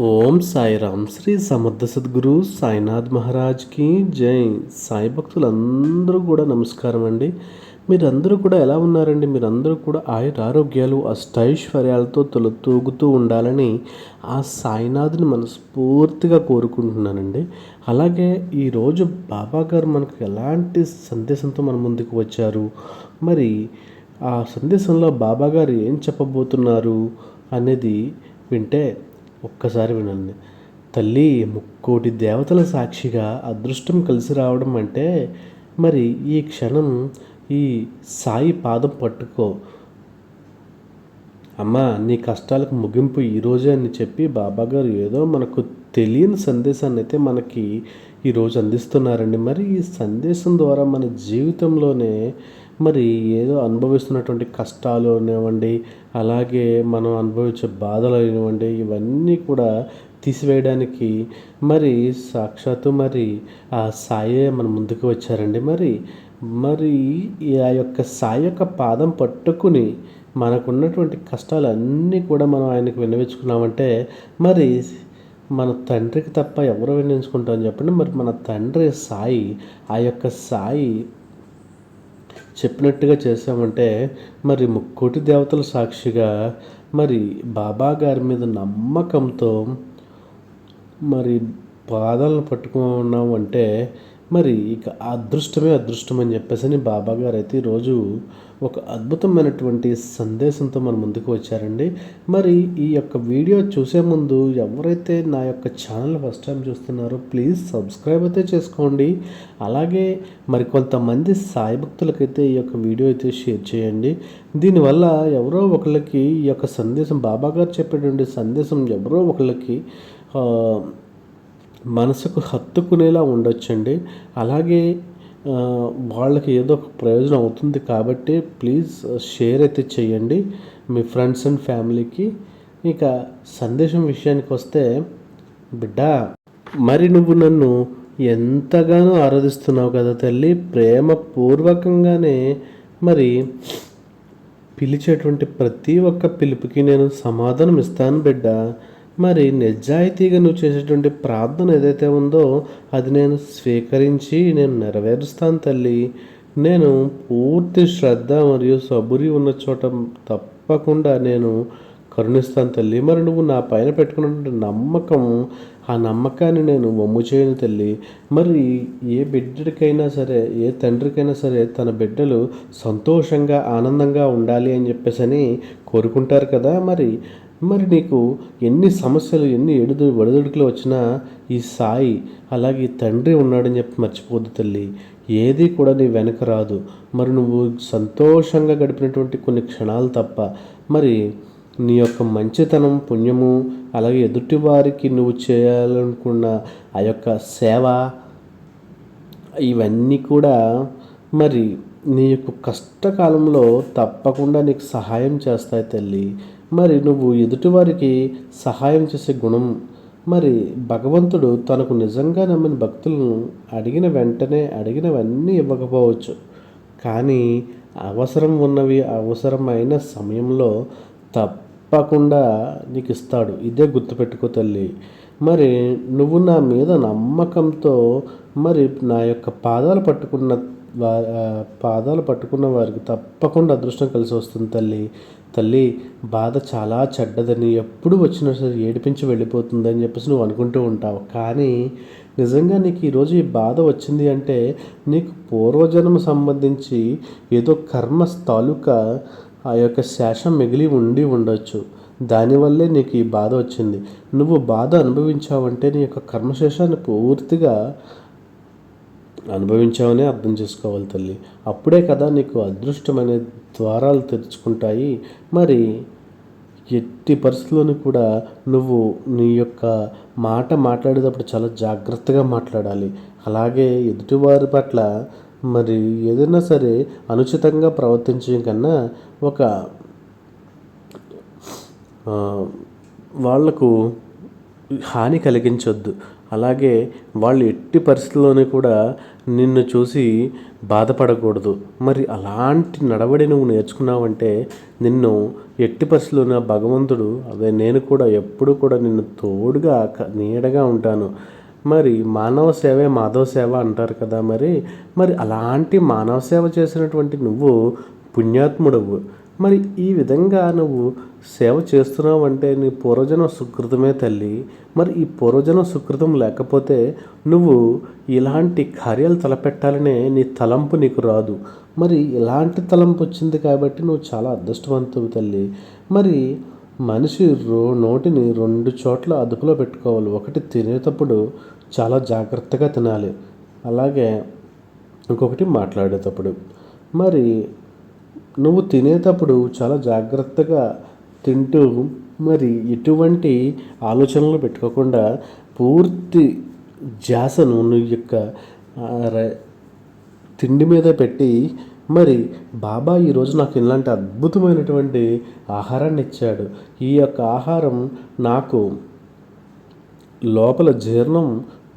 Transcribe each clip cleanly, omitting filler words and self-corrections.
ఓం సాయిరామ్. శ్రీ సమర్థ సద్గురు సాయినాథ్ మహారాజ్కి జై. సాయి భక్తులందరూ కూడా నమస్కారం అండి. మీరందరూ కూడా ఎలా ఉన్నారండి? మీరందరూ కూడా ఆరోగ్యాలు అష్టైశ్వర్యాలతో తొలతూగుతూ ఉండాలని ఆ సాయినాథ్ని మనస్ఫూర్తిగా కోరుకుంటున్నానండి. అలాగే ఈరోజు బాబా గారు మనకు ఎలాంటి సందేశంతో మన ముందుకు వచ్చారు, మరి ఆ సందేశంలో బాబా గారు ఏం చెప్పబోతున్నారు అనేది వింటే ఒక్కసారి వినండి. తల్లి, ముక్కోటి దేవతల సాక్షిగా అదృష్టం కలిసి రావడం అంటే మరి ఈ క్షణం ఈ సాయి పాదం పట్టుకో అమ్మా, నీ కష్టాలకు ముగింపు ఈరోజే అని చెప్పి బాబాగారు ఏదో మనకు తెలియని సందేశాన్ని అయితే మనకి ఈరోజు అందిస్తున్నారండి. మరి ఈ సందేశం ద్వారా మన జీవితంలోనే మరి ఏదో అనుభవిస్తున్నటువంటి కష్టాలు అనివ్వండి, అలాగే మనం అనుభవించే బాధలు అనివ్వండి, ఇవన్నీ కూడా తీసివేయడానికి మరి సాక్షాత్తు మరి ఆ సాయే మన ముందుకు వచ్చారండి. మరి మరి ఆ యొక్క సాయి యొక్క పాదం పట్టుకుని మనకున్నటువంటి కష్టాలన్నీ కూడా మనం ఆయనకు విన్నవించుకున్నామంటే మరి మన తండ్రికి తప్ప ఎవరు విన్నవించుకుంటామని చెప్పండి. మరి మన తండ్రి సాయి, ఆ యొక్క సాయి చెప్పినట్టుగా చేసామంటే మరి ముక్కోటి దేవతల సాక్షిగా మరి బాబా గారి మీద నమ్మకంతో మరి పాదాలను పట్టుకున్నాం అంటే మరి ఇక అదృష్టమే అదృష్టం అని చెప్పేసి బాబా గారు అయితే ఈరోజు ఒక అద్భుతమైనటువంటి సందేశంతో మన ముందుకు వచ్చారండి. మరి ఈ యొక్క వీడియో చూసే ముందు ఎవరైతే నా యొక్క ఛానల్ ఫస్ట్ టైం చూస్తున్నారో ప్లీజ్ సబ్స్క్రైబ్ అయితే చేసుకోండి. అలాగే మరి కొంతమంది సాయి భక్తులకైతే ఈ యొక్క వీడియో అయితే షేర్ చేయండి. దీనివల్ల ఎవరో ఒకళ్ళకి ఈ యొక్క సందేశం, బాబా గారు చెప్పేటువంటి సందేశం ఎవరో ఒకళ్ళకి మనసుకు హత్తుకునేలా ఉండొచ్చండి. అలాగే వాళ్ళకి ఏదో ఒక ప్రయోజనం అవుతుంది కాబట్టి ప్లీజ్ షేర్ అయితే చేయండి మీ ఫ్రెండ్స్ అండ్ ఫ్యామిలీకి. ఇక సందేశం విషయానికి వస్తే, బిడ్డ, మరి నువ్వు నన్ను ఎంతగానో ఆరాధిస్తున్నావు కదా తల్లి. ప్రేమపూర్వకంగానే మరి పిలిచేటువంటి ప్రతి ఒక్క పిలుపుకి నేను సమాధానం ఇస్తాను బిడ్డ. మరి నిజాయితీగా నువ్వు చేసేటువంటి ప్రార్థన ఏదైతే ఉందో అది నేను స్వీకరించి నేను నెరవేరుస్తాను తల్లి. నేను పూర్తి శ్రద్ధ మరియు సబురి ఉన్న చోట తప్పకుండా నేను కరుణిస్తాను తల్లి. మరి నువ్వు నా పైన పెట్టుకున్నటువంటి నమ్మకం, ఆ నమ్మకాన్ని నేను వమ్ము చేయను తల్లి. మరి ఏ బిడ్డకైనా సరే, ఏ తండ్రికైనా సరే తన బిడ్డలు సంతోషంగా ఆనందంగా ఉండాలి అని చెప్పేసి కోరుకుంటారు కదా. మరి నీకు ఎన్ని సమస్యలు, ఎన్ని ఒడిదుడుకులు వచ్చినా ఈ సాయి, అలాగే తండ్రి ఉన్నాడని చెప్పి మర్చిపోద్దు తల్లి. ఏది కూడా నీ వెనక రాదు. మరి నువ్వు సంతోషంగా గడిపినటువంటి కొన్ని క్షణాలు తప్ప మరి నీ యొక్క మంచితనం, పుణ్యము, అలాగే ఎదుటి వారికి నువ్వు చేయాలనుకున్న ఆ యొక్క సేవ, ఇవన్నీ కూడా మరి నీ యొక్క కష్టకాలంలో తప్పకుండా నీకు సహాయం చేస్తాయి తల్లి. మరి నువ్వు ఎదుటివారికి సహాయం చేసే గుణం, మరి భగవంతుడు తనకు నిజంగా నమ్మిన భక్తులను అడిగిన వెంటనే అడిగినవన్నీ ఇవ్వకపోవచ్చు, కానీ అవసరం ఉన్నవి అవసరమైన సమయంలో తప్పకుండా నీకు ఇస్తాడు. ఇదే గుర్తుపెట్టుకో తల్లి. మరి నువ్వు నా మీద నమ్మకంతో మరి నా యొక్క పాదాలు పట్టుకున్న వారికి తప్పకుండా అదృష్టం కలిసి వస్తుంది తల్లి. తల్లి, బాధ చాలా చెడ్డదని, ఎప్పుడు వచ్చినా సరే ఏడిపించి వెళ్ళిపోతుందని చెప్పేసి నువ్వు అనుకుంటూ ఉంటావు. కానీ నిజంగా నీకు ఈరోజు ఈ బాధ వచ్చింది అంటే నీకు పూర్వజన్మ సంబంధించి ఏదో కర్మ తాలూకా ఆ యొక్క శేషం మిగిలి ఉండొచ్చు. దానివల్లే నీకు ఈ బాధ వచ్చింది. నువ్వు బాధ అనుభవించావంటే నీ యొక్క కర్మశేషాన్ని పూర్తిగా అనుభవించావనే అర్థం చేసుకోవాలి తల్లి. అప్పుడే కదా నీకు అదృష్టమైన ద్వారాలు తెరుచుకుంటాయి. మరి ఎట్టి పరిస్థితుల్లోనూ కూడా నువ్వు నీ యొక్క మాట్లాడేటప్పుడు చాలా జాగ్రత్తగా మాట్లాడాలి. అలాగే ఎదుటివారి పట్ల మరి ఏదైనా సరే అనుచితంగా ప్రవర్తించడం కన్నా వాళ్లకు హాని కలిగించొద్దు. అలాగే వాళ్ళు ఎట్టి పరిస్థితుల్లోని కూడా నిన్ను చూసి బాధపడకూడదు. మరి అలాంటి నడవడి నువ్వు నేర్చుకున్నావంటే నిన్ను ఎట్టి పరిస్థితుల్లోన భగవంతుడు అదే నేను కూడా ఎప్పుడూ కూడా నిన్ను తోడుగా నీడగా ఉంటాను. మరి మానవ సేవే మాధవ సేవ అంటారు కదా! మరి అలాంటి మానవ సేవ చేసినటువంటి నువ్వు పుణ్యాత్ముడవు. మరి ఈ విధంగా నువ్వు సేవ చేస్తున్నావంటే నీ పూర్వజన్మ సుకృతమే తల్లి. మరి ఈ పూర్వజన్మ సుకృతం లేకపోతే నువ్వు ఇలాంటి కార్యాలు తలపెట్టాలనే నీ తలంపు నీకు రాదు. మరి ఇలాంటి తలంపు వచ్చింది కాబట్టి నువ్వు చాలా అదృష్టవంతువు తల్లి. మరి మనిషి నోటిని 2 చోట్ల అదుపులో పెట్టుకోవాలి. ఒకటి తినేటప్పుడు చాలా జాగ్రత్తగా తినాలి. అలాగే ఇంకొకటి మాట్లాడేటప్పుడు. మరి నువ్వు తినేటప్పుడు చాలా జాగ్రత్తగా తింటూ మరి ఎటువంటి ఆలోచనలు పెట్టుకోకుండా పూర్తి ధ్యాసను నువ్వు యొక్క తిండి మీద పెట్టి మరి బాబా ఈరోజు నాకు ఇలాంటి అద్భుతమైనటువంటి ఆహారాన్ని ఇచ్చాడు. ఈ యొక్క ఆహారం నాకు లోపల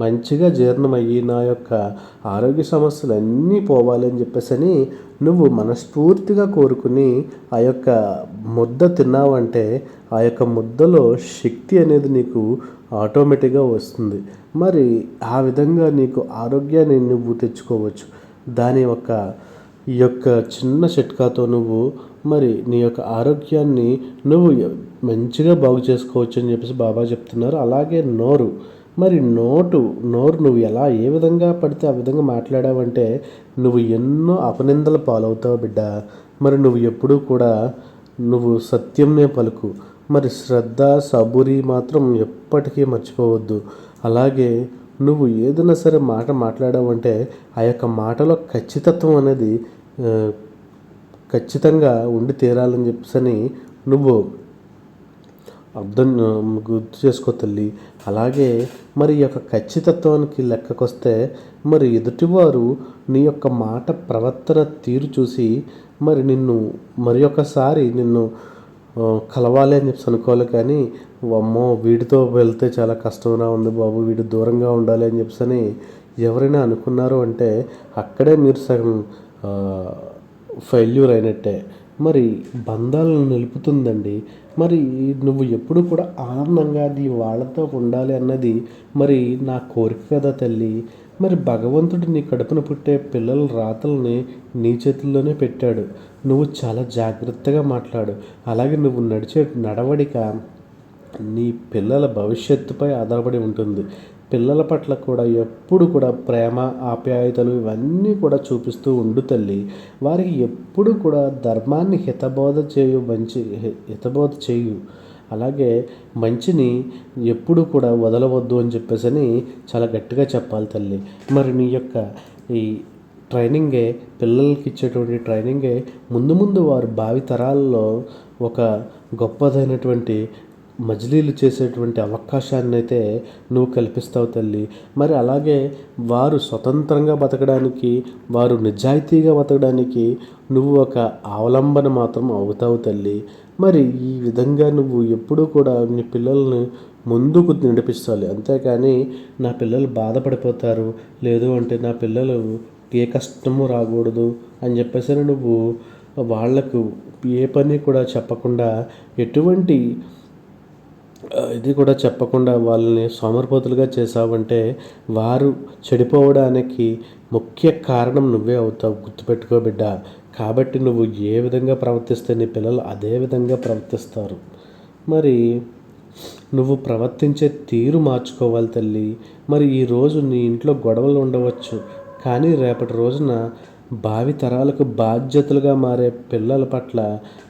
మంచిగా జీర్ణమయ్యి నా యొక్క ఆరోగ్య సమస్యలు అన్నీ పోవాలి అని చెప్పేసి నువ్వు మనస్ఫూర్తిగా కోరుకుని ఆ యొక్క ముద్ద తిన్నావంటే ఆ యొక్క ముద్దలో శక్తి అనేది నీకు ఆటోమేటిక్గా వస్తుంది. మరి ఆ విధంగా నీకు ఆరోగ్యాన్ని నువ్వు తెచ్చుకోవచ్చు. ఈ యొక్క చిన్న చిట్కాతో నువ్వు మరి నీ యొక్క ఆరోగ్యాన్ని నువ్వు మంచిగా బాగు చేసుకోవచ్చు అని చెప్పేసి బాబా చెప్తున్నారు. అలాగే మరి నోరు నువ్వు ఏ విధంగా పడితే ఆ విధంగా మాట్లాడావంటే నువ్వు ఎన్నో అపనిందలు పాలవుతావు బిడ్డ. మరి నువ్వు ఎప్పుడూ కూడా నువ్వు సత్యంనే పలుకు. మరి శ్రద్ధ సబూరి మాత్రం ఎప్పటికీ మర్చిపోవద్దు. అలాగే నువ్వు ఏదైనా సరే మాట్లాడావంటే ఆ యొక్క మాటలో ఖచ్చితత్వం అనేది ఖచ్చితంగా ఉండి తీరాలని చెప్పేసి నువ్వు గుర్తు చేసుకో తల్లి. అలాగే మరి ఈ యొక్క ఖచ్చితత్వానికి లెక్కకొస్తే మరి ఎదుటివారు నీ యొక్క మాట ప్రవర్తన తీరు చూసి మరి నిన్ను కలవాలి అని చెప్పి అనుకోవాలి. కానీ అమ్మో వీడితో వెళ్తే చాలా కష్టంగా ఉంది బాబు, వీడు దూరంగా ఉండాలి అని చెప్పి ఎవరైనా అనుకున్నారు అంటే అక్కడే మీరు సగం ఫెయిల్యూర్ అయినట్టే. మరి బంధాలను నిలుపుతుందండి. మరి నువ్వు ఎప్పుడు కూడా ఆనందంగా వాళ్ళతో ఉండాలి అన్నది మరి నా కోరిక కదా తల్లి. మరి భగవంతుడు నీ కడుపున పుట్టే పిల్లల రాతల్ని నీ చేతుల్లోనే పెట్టాడు. నువ్వు చాలా జాగ్రత్తగా మాట్లాడు. అలాగే నువ్వు నడిచే నడవడిక నీ పిల్లల భవిష్యత్తుపై ఆధారపడి ఉంటుంది. పిల్లల పట్ల కూడా ఎప్పుడు కూడా ప్రేమ ఆప్యాయతలు ఇవన్నీ కూడా చూపిస్తూ ఉండు తల్లి. వారికి ఎప్పుడు కూడా ధర్మాన్ని హితబోధ చేయు. అలాగే మంచిని ఎప్పుడు కూడా వదలవద్దు అని చెప్పేసి చాలా గట్టిగా చెప్పాలి తల్లి. మరి నీ యొక్క ఈ ట్రైనింగే పిల్లలకి ఇచ్చేటువంటి ట్రైనింగే ముందు వారు భావి తరాల్లో ఒక గొప్పదైనటువంటి మజిలీలు చేసేటువంటి అవకాశాన్ని అయితే నువ్వు కల్పిస్తావు తల్లి. మరి అలాగే వారు స్వతంత్రంగా బతకడానికి, వారు నిజాయితీగా బతకడానికి నువ్వు ఒక అవలంబన మాత్రం అవుతావు తల్లి. మరి ఈ విధంగా నువ్వు ఎప్పుడూ కూడా నీ పిల్లల్ని ముందుకు నడిపించాలి. అంతేకాని నా పిల్లలు బాధపడిపోతారు, లేదు అంటే నా పిల్లలు ఏ కష్టము రాకూడదు అని చెప్పేసి నువ్వు వాళ్లకు ఏ పని కూడా చెప్పకుండా ఎటువంటి ఇది కూడా చెప్పకుండా వాళ్ళని సోమరిపోతులుగా చేసావంటే వారు చెడిపోవడానికి ముఖ్య కారణం నువ్వే అవుతావు. గుర్తుపెట్టుకో బిడ్డ. కాబట్టి నువ్వు ఏ విధంగా ప్రవర్తిస్తే నీ పిల్లలు అదే విధంగా ప్రవర్తిస్తారు. మరి నువ్వు ప్రవర్తించే తీరు మార్చుకోవాలి తల్లి. మరి ఈరోజు నీ ఇంట్లో గొడవలు ఉండవచ్చు, కానీ రేపటి రోజున భావి తరాలకు బాధ్యతలుగా మారే పిల్లల పట్ల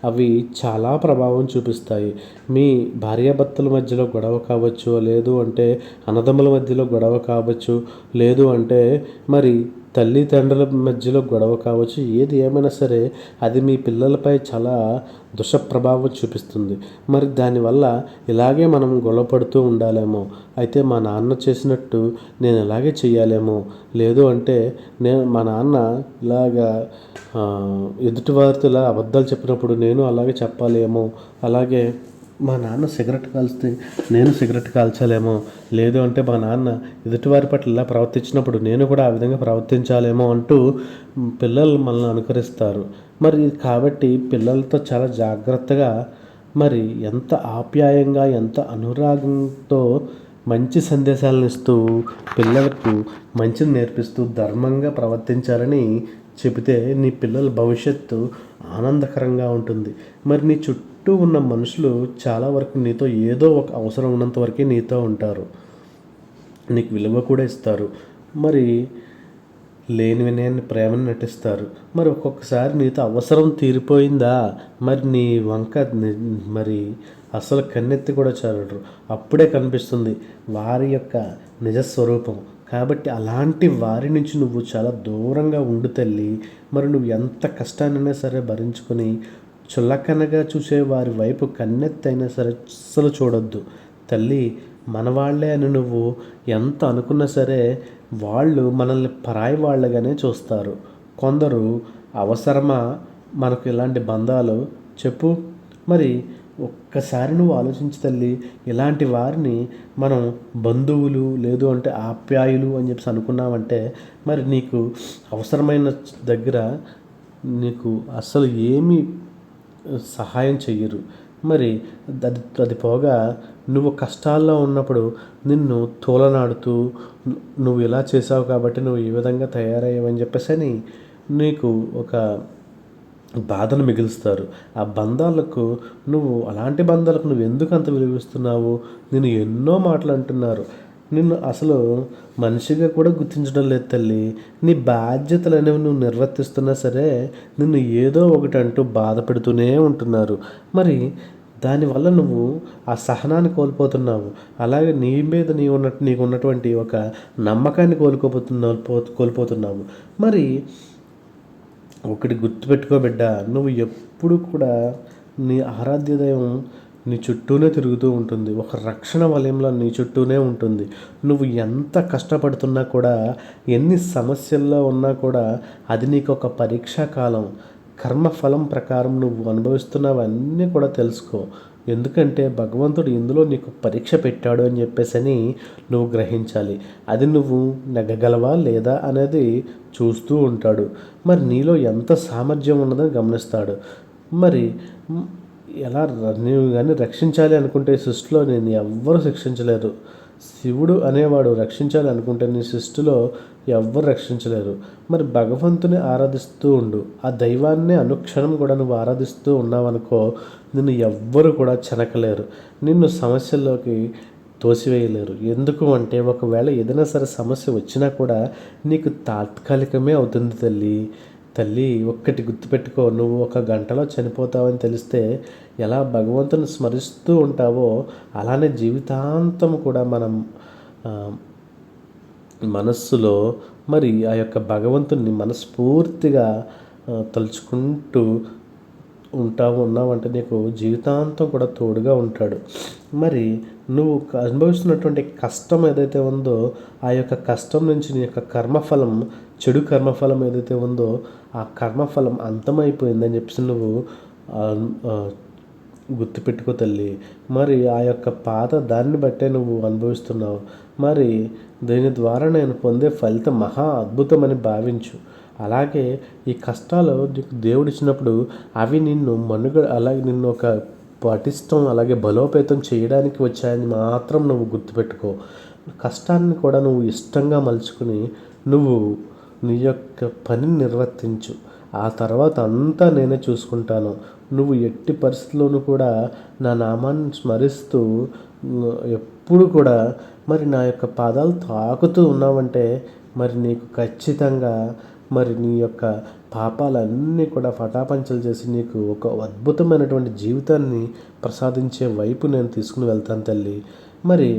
అవి చాలా ప్రభావం చూపిస్తాయి. మీ భార్యాభర్తల మధ్యలో గొడవ కావచ్చు, లేదు అంటే అన్నదమ్ముల మధ్యలో గొడవ కావచ్చు, లేదు అంటే మరి తల్లిదండ్రుల మధ్యలో గొడవ కావచ్చు. ఏది ఏమైనా సరే అది మీ పిల్లలపై చాలా దుష్ప్రభావం చూపిస్తుంది. మరి దానివల్ల ఇలాగే మనం గొడవపడుతూ ఉండాలేమో, అయితే మా నాన్న చేసినట్టు నేను ఇలాగే చెయ్యాలేమో, లేదు అంటే మా నాన్న ఇలాగా ఎదుటివారితో ఇలా అబద్ధాలు చెప్పినప్పుడు నేను అలాగే చెప్పాలేమో, అలాగే మా నాన్న సిగరెట్ కాల్స్తే నేను సిగరెట్ కాల్చాలేమో, లేదు అంటే మా నాన్న ఎదుటివారి పట్ల ఇలా ప్రవర్తించినప్పుడు నేను కూడా ఆ విధంగా ప్రవర్తించాలేమో అంటూ పిల్లలు మనల్ని అనుకరిస్తారు. మరి కాబట్టి పిల్లలతో చాలా జాగ్రత్తగా, మరి ఎంత ఆప్యాయంగా, ఎంత అనురాగంతో మంచి సందేశాలను ఇస్తూ, పిల్లలకు మంచిని నేర్పిస్తూ ధర్మంగా ప్రవర్తించాలని చెబితే నీ పిల్లల భవిష్యత్తు ఆనందకరంగా ఉంటుంది. మరి నీ చుట్టూ ఉన్న మనుషులు చాలా వరకు నీతో ఏదో ఒక అవసరం ఉన్నంత వరకే నీతో ఉంటారు, నీకు విలువ కూడా ఇస్తారు. మరి లేని ప్రేమను నటిస్తారు. మరి ఒక్కొక్కసారి నీతో అవసరం తీరిపోయిందా, మరి నీ వంక మరి అసలు కన్నెత్తి కూడా చూడరు. అప్పుడే కనిపిస్తుంది వారి యొక్క నిజస్వరూపం. కాబట్టి అలాంటి వారి నుంచి నువ్వు చాలా దూరంగా ఉండు తల్లి. మరి నువ్వు ఎంత కష్టాన్నైనా సరే భరించుకొని చులకనగా చూసే వారి వైపు కన్నెత్తైనా సరే అస్సలు చూడొద్దు తల్లి. మన వాళ్ళే అని నువ్వు ఎంత అనుకున్నా సరే వాళ్ళు మనల్ని పరాయి వాళ్ళగానే చూస్తారు. కొందరు అవసరమా మనకు ఇలాంటి బంధాలు చెప్పు? మరి ఒక్కసారి నువ్వు ఆలోచించి తల్లి, ఇలాంటి వారిని మనం బంధువులు లేదు అంటే ఆప్యాయులు అని చెప్పేసి అనుకున్నామంటే మరి నీకు అవసరమైన దగ్గర నీకు అస్సలు ఏమీ సహాయం చెయ్యరు. మరి అది పోగా నువ్వు కష్టాల్లో ఉన్నప్పుడు నిన్ను తోలనాడుతూ నువ్వు ఇలా చేసావు కాబట్టి నువ్వు ఈ విధంగా తయారయ్యావని చెప్పేసి అని నీకు ఒక బాధను మిగులుస్తారు. ఆ బంధాలకు అలాంటి బంధాలకు నువ్వు ఎందుకు అంత విలువిస్తున్నావు? నిన్ను ఎన్నో మాటలు అంటున్నారు, నిన్ను అసలు మనిషిగా కూడా గుర్తించడం లేదు తల్లి. నీ బాధ్యతలు అనేవి నువ్వు నిర్వర్తిస్తున్నా సరే నిన్ను ఏదో ఒకటి అంటూ బాధ పెడుతూనే ఉంటున్నారు. మరి దానివల్ల నువ్వు ఆ సహనాన్ని కోల్పోతున్నావు. అలాగే నీ మీద నీకు ఉన్నటువంటి ఒక నమ్మకాన్ని కోల్పోతున్నావు. మరి ఒకటి గుర్తుపెట్టుకో బిడ్డ, నువ్వు ఎప్పుడు కూడా నీ ఆరాధ్య దైవం నీ చుట్టూనే తిరుగుతూ ఉంటుంది. ఒక రక్షణ వలయంలో నీ చుట్టూనే ఉంటుంది. నువ్వు ఎంత కష్టపడుతున్నా కూడా, ఎన్ని సమస్యల్లో ఉన్నా కూడా అది నీకు ఒక పరీక్షా కాలం. కర్మఫలం ప్రకారం నువ్వు అనుభవిస్తున్నవన్నీ కూడా తెలుసుకో. ఎందుకంటే భగవంతుడు ఇందులో నీకు పరీక్ష పెట్టాడు అని చెప్పేసి నువ్వు గ్రహించాలి. అది నువ్వు నెగ్గగలవా లేదా అనేది చూస్తూ ఉంటాడు. మరి నీలో ఎంత సామర్థ్యం ఉన్నదని గమనిస్తాడు. మరి ఎలా నీవు కానీ రక్షించాలి అనుకుంటే సృష్టిలో నేను ఎవ్వరు శిక్షించలేరు. శివుడు అనేవాడు రక్షించాలి అనుకుంటే నీ సృష్టిలో ఎవ్వరు రక్షించలేరు. మరి భగవంతుని ఆరాధిస్తూ ఉండు. ఆ దైవాన్ని అనుక్షణం కూడా నువ్వు ఆరాధిస్తూ ఉన్నావనుకో, నిన్ను ఎవ్వరు కూడా చెనకలేరు, నిన్ను సమస్యల్లోకి తోసివేయలేరు. ఎందుకు అంటే ఒకవేళ ఏదైనా సరే సమస్య వచ్చినా కూడా నీకు తాత్కాలికమే అవుతుంది తల్లి. ఒక్కటి గుర్తుపెట్టుకో, నువ్వు 1 గంటలో చనిపోతావని తెలిస్తే ఎలా భగవంతుని స్మరిస్తూ ఉంటావో అలానే జీవితాంతం కూడా మనం మనస్సులో మరి ఆ యొక్క భగవంతుని మనస్ఫూర్తిగా తలుచుకుంటూ ఉన్నావంటే నీకు జీవితాంతం కూడా తోడుగా ఉంటాడు. మరి నువ్వు అనుభవిస్తున్నటువంటి కష్టం ఏదైతే ఉందో ఆ యొక్క కష్టం నుంచి నీ యొక్క కర్మఫలం, చెడు కర్మఫలం ఏదైతే ఉందో ఆ కర్మఫలం అంతమైపోయిందని చెప్పేసి నువ్వు గుర్తుపెట్టుకో తల్లి. మరి ఆ యొక్క పాత దాన్ని బట్టే నువ్వు అనుభవిస్తున్నావు. మరి దీని ద్వారా నేను పొందే ఫలితం మహా అద్భుతమని భావించు. అలాగే ఈ కష్టాలు నీకు దేవుడు ఇచ్చినప్పుడు అవి నిన్ను అలాగే నిన్ను ఒక పటిష్టం అలాగే బలోపేతం చేయడానికి వచ్చాయని మాత్రం నువ్వు గుర్తుపెట్టుకో. కష్టాన్ని కూడా నువ్వు ఇష్టంగా మలుచుకుని నువ్వు నీ యొక్క పనిని నిర్వర్తించు. ఆ తర్వాత అంతా నేనే చూసుకుంటాను. నువ్వు ఎట్టి పరిస్థితుల్లోనూ కూడా నా నామాన్ని స్మరిస్తూ ఎప్పుడు కూడా మరి నా యొక్క పాదాలు తాకుతూ ఉన్నావంటే మరి నీకు ఖచ్చితంగా మరి నీ యొక్క పాపాలన్నీ కూడా పటాపంచలు చేసి నీకు ఒక అద్భుతమైనటువంటి జీవితాన్ని ప్రసాదించే వైపు నేను తీసుకుని వెళ్తాను తల్లి. మరి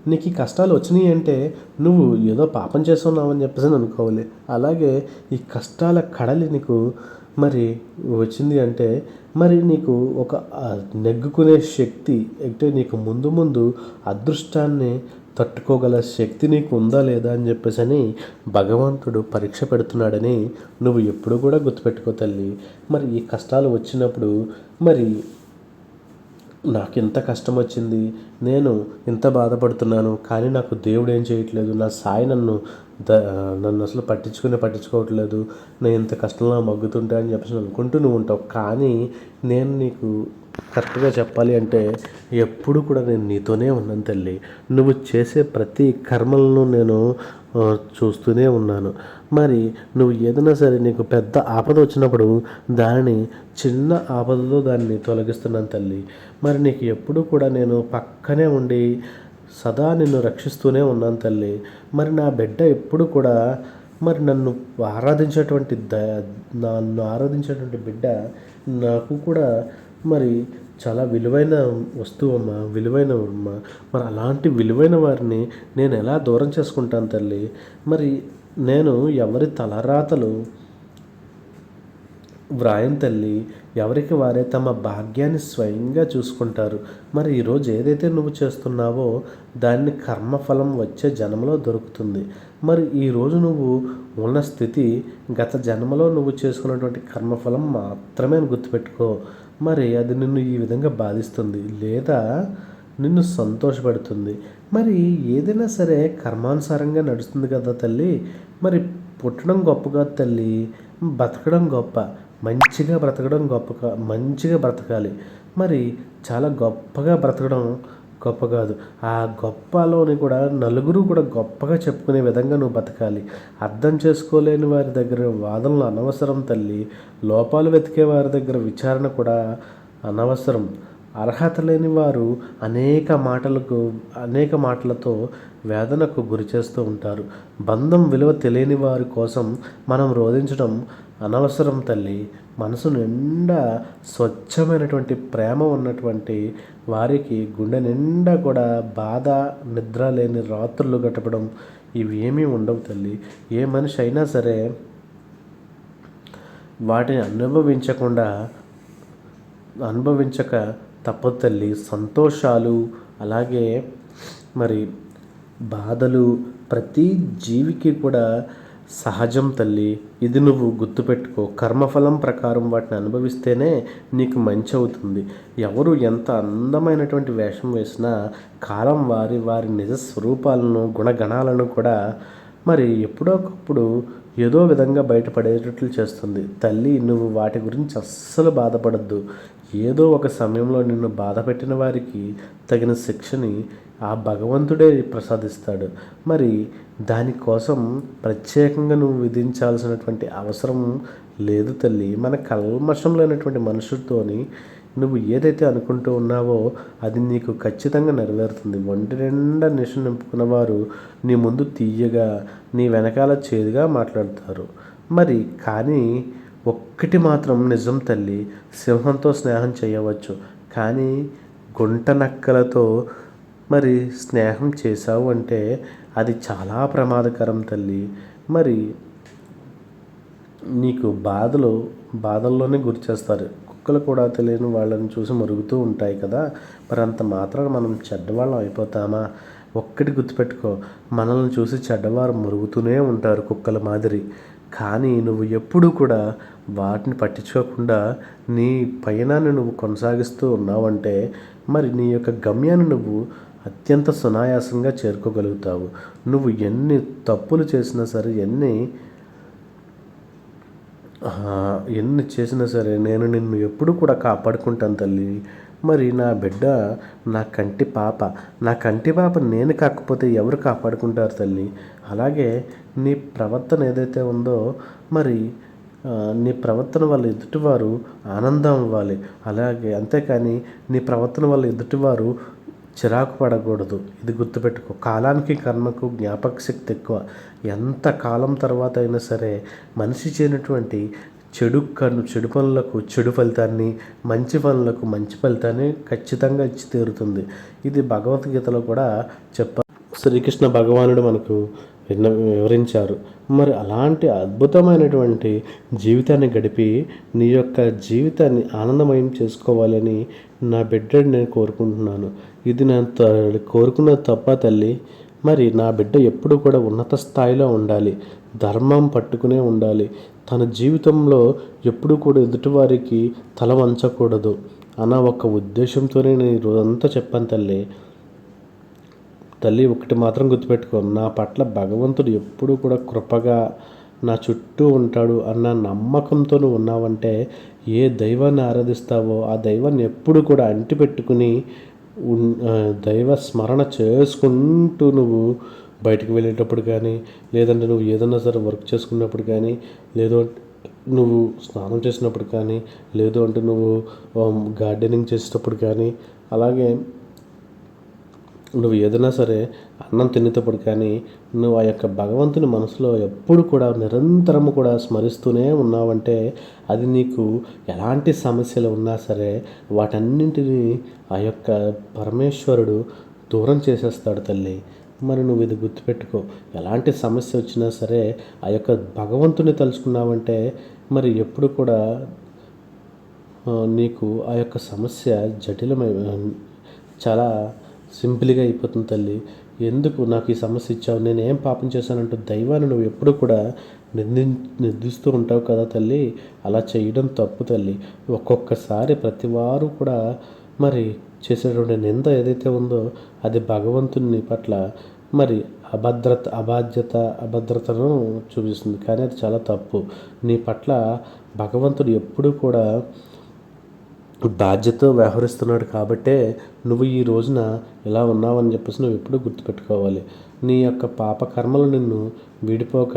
నీకు ఈ కష్టాలు వచ్చినాయి అంటే నువ్వు ఏదో పాపం చేస్తున్నావని చెప్పేసి అనుకోవాలి. అలాగే ఈ కష్టాల కడలి నీకు మరి వచ్చింది అంటే మరి నీకు ఒక నెగ్గుకునే శక్తి అంటే నీకు ముందు అదృష్టాన్ని తట్టుకోగల శక్తి నీకు ఉందా లేదా అని చెప్పేసి భగవంతుడు పరీక్ష పెడుతున్నాడని నువ్వు ఎప్పుడు కూడా గుర్తుపెట్టుకో తల్లి. మరి ఈ కష్టాలు వచ్చినప్పుడు మరి నాకు ఇంత కష్టం వచ్చింది, నేను ఇంత బాధపడుతున్నాను, కానీ నాకు దేవుడు ఏం చేయట్లేదు, నా సాయి ద నన్ను అసలు పట్టించుకోవట్లేదు, నేను ఇంత కష్టంలో మగ్గుతుంటా అని చెప్పేసి అనుకుంటూ నువ్వు ఉంటావు. కానీ నేను నీకు కరెక్ట్గా చెప్పాలి అంటే ఎప్పుడు కూడా నేను నీతోనే ఉన్నాను తల్లి. నువ్వు చేసే ప్రతి కర్మలను నేను చూస్తూనే ఉన్నాను. మరి నువ్వు ఏదైనా సరే నీకు పెద్ద ఆపద వచ్చినప్పుడు దానిని చిన్న ఆపదలో దాన్ని తొలగిస్తున్నాను తల్లి. మరి నీకు ఎప్పుడు కూడా నేను పక్కనే ఉండి సదా నిన్ను రక్షిస్తూనే ఉన్నాను తల్లి. మరి నా బిడ్డ ఎప్పుడు కూడా మరి నన్ను ఆరాధించేటువంటి బిడ్డ నాకు కూడా మరి చాలా విలువైన వస్తువమ్మా, విలువైనవమ్మా. మరి అలాంటి విలువైన వారిని నేను ఎలా దూరం చేసుకుంటాను తల్లి? మరి నేను ఎవరి తలరాతలు వ్రాయం తల్లి. ఎవరికి వారే తమ భాగ్యాన్ని స్వయంగా చూసుకుంటారు. మరి ఈరోజు ఏదైతే నువ్వు చేస్తున్నావో దాన్ని కర్మఫలం వచ్చే జన్మలో దొరుకుతుంది. మరి ఈరోజు నువ్వు ఉన్న స్థితి గత జన్మలో నువ్వు చేసుకున్నటువంటి కర్మఫలం మాత్రమే అని గుర్తుపెట్టుకో. మరి అది నిన్ను ఈ విధంగా బాధిస్తుంది లేదా నిన్ను సంతోషపెడుతుంది. మరి ఏదైనా సరే కర్మానుసారంగా నడుస్తుంది కదా తల్లి. మరి పుట్టడం గొప్ప కాదు తల్లి, బతకడం గొప్ప. మంచిగా బ్రతకాలి. మరి చాలా గొప్పగా బ్రతకడం గొప్ప కాదు. ఆ గొప్పలోని కూడా నలుగురు కూడా గొప్పగా చెప్పుకునే విధంగా నువ్వు బతకాలి. అర్థం చేసుకోలేని వారి దగ్గర వాదనలు అనవసరం తల్లి. లోపాలు వెతికే వారి దగ్గర విచారణ కూడా అనవసరం. అర్హత లేని వారు అనేక మాటలతో వేదనకు గురి చేస్తూ ఉంటారు. బంధం విలువ తెలియని వారి కోసం మనం రోధించడం అనవసరం తల్లి. మనసు నిండా స్వచ్ఛమైనటువంటి ప్రేమ ఉన్నటువంటి వారికి గుండె నిండా కూడా బాధ, నిద్ర లేని రాత్రులు గడపడం ఇవి ఏమీ ఉండవు తల్లి. ఏ మనిషి అయినా సరే వాటిని అనుభవించక తప్పదు తల్లి. సంతోషాలు అలాగే మరి బాధలు ప్రతి జీవికి కూడా సహజం తల్లి. ఇది నువ్వు గుర్తుపెట్టుకో. కర్మఫలం ప్రకారం వాటిని అనుభవిస్తేనే నీకు మంచి అవుతుంది. ఎవరు ఎంత అందమైనటువంటి వేషం వేసినా కాలం వారి నిజ స్వరూపాలను, గుణగణాలను కూడా మరి ఎప్పుడో ఒకప్పుడు ఏదో విధంగా బయటపడేటట్లు చేస్తుంది. తల్లి, నువ్వు వాటి గురించి అస్సలు బాధపడద్దు. ఏదో ఒక సమయంలో నిన్ను బాధ పెట్టిన వారికి తగిన శిక్షని ఆ భగవంతుడే ప్రసాదిస్తాడు. మరి దానికోసం ప్రత్యేకంగా నువ్వు విధించాల్సినటువంటి అవసరం లేదు తల్లి. మన కల్మషం లేనటువంటి మనుషులతోని నువ్వు ఏదైతే అనుకుంటూ ఉన్నావో అది నీకు ఖచ్చితంగా నెరవేరుతుంది. ఒంటి నిండా నిశ నింపుకున్న వారు నీ ముందు తీయగా, నీ వెనకాల చేదుగా మాట్లాడతారు. మరి కానీ ఒక్కటి మాత్రం నిజం తల్లి, సింహంతో స్నేహం చేయవచ్చు, కానీ గుంట నక్కలతో మరి స్నేహం చేశావు అంటే అది చాలా ప్రమాదకరం తల్లి. మరి నీకు బాధల్లోనే గురి చేస్తారు. కుక్కలు కూడా తెలియని వాళ్ళని చూసి మరుగుతూ ఉంటాయి కదా. మరి అంత మాత్రాన మనం చెడ్డవాళ్ళం అయిపోతామా? ఒక్కటి గుర్తుపెట్టుకో, మనల్ని చూసి చెడ్డవారు మరుగుతూనే ఉంటారు కుక్కల మాదిరి. కానీ నువ్వు ఎప్పుడూ కూడా వాటిని పట్టించుకోకుండా నీ పయనాన్ని నువ్వు కొనసాగిస్తూ ఉన్నావంటే మరి నీ యొక్క గమ్యాన్ని నువ్వు అత్యంత సునాయాసంగా చేరుకోగలుగుతావు. నువ్వు ఎన్ని తప్పులు చేసినా సరే, ఎన్ని చేసినా సరే నేను నిన్ను ఎప్పుడు కూడా కాపాడుకుంటాను తల్లి. మరి నా బిడ్డ నా కంటి పాప నేను కాకపోతే ఎవరు కాపాడుకుంటారు తల్లి? అలాగే నీ ప్రవర్తన ఏదైతే ఉందో మరి నీ ప్రవర్తన వల్ల ఎదుటివారు ఆనందం అవ్వాలి. అలాగే అంతేకాని నీ ప్రవర్తన వల్ల ఎదుటివారు చిరాకు పడకూడదు. ఇది గుర్తుపెట్టుకో. కాలానికి కర్మకు జ్ఞాపక శక్తి ఎక్కువ. ఎంత కాలం తర్వాత అయినా సరే మనిషి చేయనటువంటి చెడు పనులకు చెడు ఫలితాన్ని, మంచి పనులకు మంచి ఫలితాన్ని ఖచ్చితంగా ఇచ్చి తీరుతుంది. ఇది భగవద్గీతలో కూడా శ్రీకృష్ణ భగవానుడు మనకు వివరించారు. మరి అలాంటి అద్భుతమైనటువంటి జీవితాన్ని గడిపి నీ యొక్క జీవితాన్ని ఆనందమయం చేసుకోవాలని నా బిడ్డని నేను కోరుకుంటున్నాను. ఇది నేను కోరుకున్న తప్ప తల్లి? మరి నా బిడ్డ ఎప్పుడు కూడా ఉన్నత స్థాయిలో ఉండాలి, ధర్మం పట్టుకునే ఉండాలి. తన జీవితంలో ఎప్పుడు కూడా ఎదుటివారికి తల వంచకూడదు. అన్న ఒక ఉద్దేశంతోనే నేను ఈ రోజంతా చెప్పాను తల్లి. తల్లి ఒకటి మాత్రం గుర్తుపెట్టుకో, నా పట్ల భగవంతుడు ఎప్పుడూ కూడా కృపగా నా చుట్టూ ఉంటాడు అన్న నమ్మకంతో నువ్వు ఉన్నావంటే, ఏ దైవాన్ని ఆరాధిస్తావో ఆ దైవాన్ని ఎప్పుడు కూడా అంటిపెట్టుకుని దైవ స్మరణ చేసుకుంటూ నువ్వు బయటికి వెళ్ళేటప్పుడు కానీ, లేదంటే నువ్వు ఏదన్నా సరే వర్క్ చేసుకున్నప్పుడు కానీ, లేదో నువ్వు స్నానం చేసినప్పుడు కానీ, లేదు అంటే నువ్వు గార్డెనింగ్ చేసేటప్పుడు కానీ, అలాగే నువ్వు ఏదైనా సరే అన్నం తినేటప్పుడు కానీ నువ్వు ఆ యొక్క భగవంతుని మనసులో ఎప్పుడు కూడా నిరంతరము కూడా స్మరిస్తూనే ఉన్నావంటే, అది నీకు ఎలాంటి సమస్యలు ఉన్నా సరే వాటన్నింటినీ ఆ యొక్క పరమేశ్వరుడు దూరం చేసేస్తాడు తల్లి. మరి నువ్వు ఇది గుర్తుపెట్టుకో, ఎలాంటి సమస్య వచ్చినా సరే ఆ యొక్క భగవంతుని తలుచుకున్నావంటే మరి ఎప్పుడు కూడా నీకు ఆ యొక్క సమస్య జటిలమై చాలా సింపుల్గా అయిపోతుంది తల్లి. ఎందుకు నాకు ఈ సమస్య ఇచ్చావు, నేను ఏం పాపం చేశానంటూ దైవాన్ని నువ్వు ఎప్పుడు కూడా నిందిస్తూ ఉంటావు కదా తల్లి. అలా చేయడం తప్పు తల్లి. ఒక్కొక్కసారి ప్రతివారు కూడా మరి చేసేటువంటి నింద ఏదైతే ఉందో అది భగవంతుని పట్ల మరి అభద్రతను చూపిస్తుంది. కానీ అది చాలా తప్పు. నీ పట్ల భగవంతుడు ఎప్పుడూ కూడా బాధ్యతతో వ్యవహరిస్తున్నాడు కాబట్టే నువ్వు ఈ రోజున ఇలా ఉన్నావని చెప్పేసి నువ్వు ఎప్పుడూ గుర్తుపెట్టుకోవాలి. నీ యొక్క పాప కర్మలు నిన్ను విడిపోక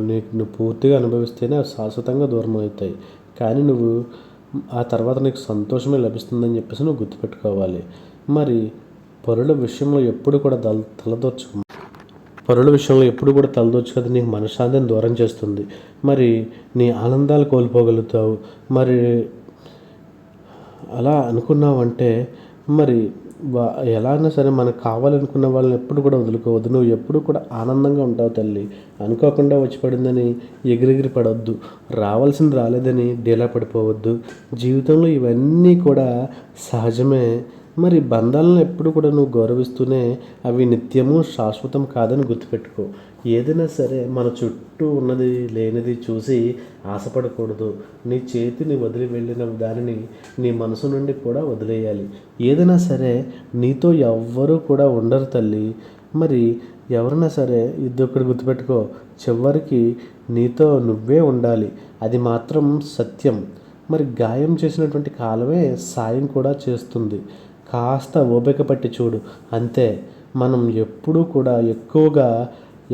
నీకు నువ్వు పూర్తిగా అనుభవిస్తేనే అవి శాశ్వతంగా దూరం అవుతాయి. కానీ నువ్వు ఆ తర్వాత నీకు సంతోషమే లభిస్తుందని చెప్పేసి నువ్వు గుర్తుపెట్టుకోవాలి. మరి పరుల విషయంలో ఎప్పుడు కూడా తలదోచుకోదు నీకు మనశ్శాంతిని దూరం చేస్తుంది. మరి నీ ఆనందాలు కోల్పోగలుగుతావు. మరి అలా అనుకున్నావంటే మరి ఎలా అయినా సరే మనకు కావాలనుకున్న వాళ్ళని ఎప్పుడు కూడా వదులుకోవద్దు. నువ్వు ఎప్పుడు కూడా ఆనందంగా ఉంటావు తల్లి. అనుకోకుండా వచ్చి పడిందని ఎగిరెగిరి పడవద్దు. రావాల్సింది రాలేదని డీలా పడిపోవద్దు. జీవితంలో ఇవన్నీ కూడా సహజమే. మరి బంధాలను ఎప్పుడు కూడా నువ్వు గౌరవిస్తూనే అవి నిత్యము శాశ్వతం కాదని గుర్తుపెట్టుకో. ఏదైనా సరే మన చుట్టూ ఉన్నది లేనిది చూసి ఆశపడకూడదు. నీ చేతిని వదిలి వెళ్ళిన దానిని నీ మనసు నుండి కూడా వదిలేయాలి. ఏదైనా సరే నీతో ఎవ్వరూ కూడా ఉండరు తల్లి. మరి ఎవరైనా సరే ఇదొక్కటి గుర్తుపెట్టుకో, చివరికి నీతో నువ్వే ఉండాలి. అది మాత్రం సత్యం. మరి గాయం చేసినటువంటి కాలమే సాయం కూడా చేస్తుంది. కాస్త ఓపిక పట్టి చూడు అంతే. మనం ఎప్పుడూ కూడా ఎక్కువగా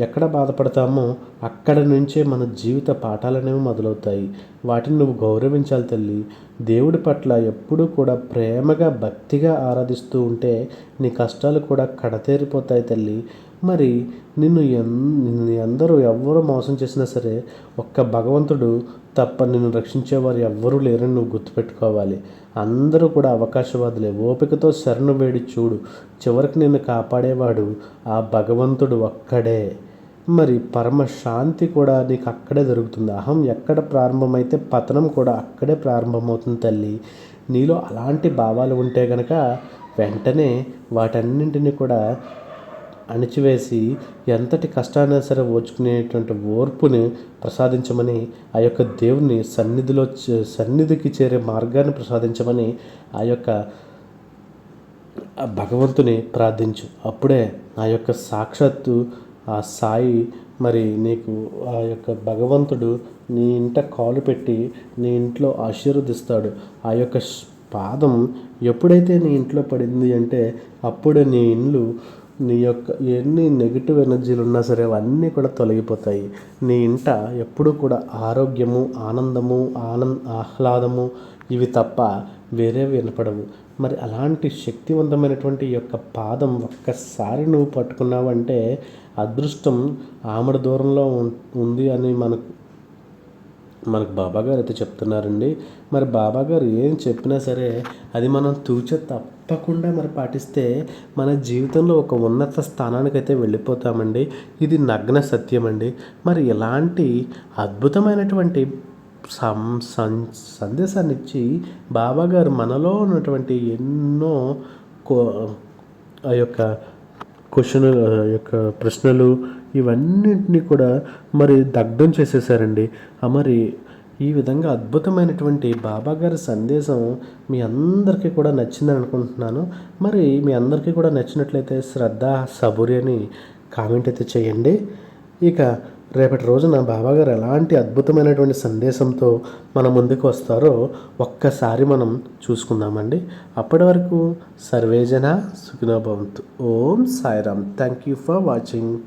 ఎక్కడ బాధపడతామో అక్కడ నుంచే మన జీవిత పాఠాలనేవి మొదలవుతాయి. వాటిని నువ్వు గౌరవించాలి తల్లి. దేవుడి పట్ల ఎప్పుడూ కూడా ప్రేమగా భక్తిగా ఆరాధిస్తూ ఉంటే నీ కష్టాలు కూడా కడతేరిపోతాయి తల్లి. మరి నిన్ను అందరూ ఎవ్వరూ మోసం చేసినా సరే ఒక్క భగవంతుడు తప్ప నిన్ను రక్షించేవారు ఎవ్వరూ లేరని నువ్వు గుర్తుపెట్టుకోవాలి. అందరూ కూడా అవకాశవాదులే. ఓపికతో శరణు వేడి చూడు, చివరికి నిన్ను కాపాడేవాడు ఆ భగవంతుడు ఒక్కడే. మరి పరమ శాంతి కూడా నీకు అక్కడే దొరుకుతుంది. అహం ఎక్కడ ప్రారంభమైతే పతనం కూడా అక్కడే ప్రారంభమవుతుంది తల్లి. నీలో అలాంటి భావాలు ఉంటే గనక వెంటనే వాటన్నింటినీ కూడా అణిచివేసి ఎంతటి కష్టాన్ని సరే ఓర్చుకునేటువంటి ఓర్పుని ప్రసాదించమని ఆ యొక్క దేవుని సన్నిధికి చేరే మార్గాన్ని ప్రసాదించమని ఆ యొక్క భగవంతుని ప్రార్థించు. అప్పుడే ఆ యొక్క సాక్షాత్తు ఆ సాయి మరి నీకు ఆ యొక్క భగవంతుడు నీ ఇంట కాలు పెట్టి నీ ఇంట్లో ఆశీర్వదిస్తాడు. ఆ యొక్క పాదం ఎప్పుడైతే నీ ఇంట్లో పడింది అంటే అప్పుడు నీ ఇల్లు నీ యొక్క ఎన్ని నెగిటివ్ ఎనర్జీలు ఉన్నా సరే అవన్నీ కూడా తొలగిపోతాయి. నీ ఇంట ఎప్పుడూ కూడా ఆరోగ్యము, ఆనందము, ఆహ్లాదము ఇవి తప్ప వేరేవి వినపడవు. మరి అలాంటి శక్తివంతమైనటువంటి యొక్క పాదం ఒక్కసారి నువ్వు పట్టుకున్నావంటే అదృష్టం ఆమడ దూరంలో ఉంది అని మనకు బాబాగారు అయితే చెప్తున్నారండి. మరి బాబాగారు ఏం చెప్పినా సరే అది మనం తప్పకుండా మరి పాటిస్తే మన జీవితంలో ఒక ఉన్నత స్థానానికైతే వెళ్ళిపోతామండి. ఇది నగ్న సత్యం అండి. మరి ఇలాంటి అద్భుతమైనటువంటి సందేశాన్ని ఇచ్చి బాబాగారు మనలో ఉన్నటువంటి ఎన్నో ఆ యొక్క ప్రశ్నలు ఇవన్నింటినీ కూడా మరి దగ్ధం చేసేసారండి. మరి ఈ విధంగా అద్భుతమైనటువంటి బాబాగారి సందేశం మీ అందరికీ కూడా నచ్చిందని అనుకుంటున్నాను. మరి మీ అందరికీ కూడా నచ్చినట్లయితే శ్రద్ధ సబూరి అని కామెంట్ అయితే చేయండి. ఇక రేపటి రోజున బాబాగారు ఎలాంటి అద్భుతమైనటువంటి సందేశంతో మన ముందుకు వస్తారో ఒక్కసారి మనం చూసుకుందామండి. అప్పటి వరకు సర్వేజన సుఖినో భవంతు. ఓం Sairam. Thank you for watching.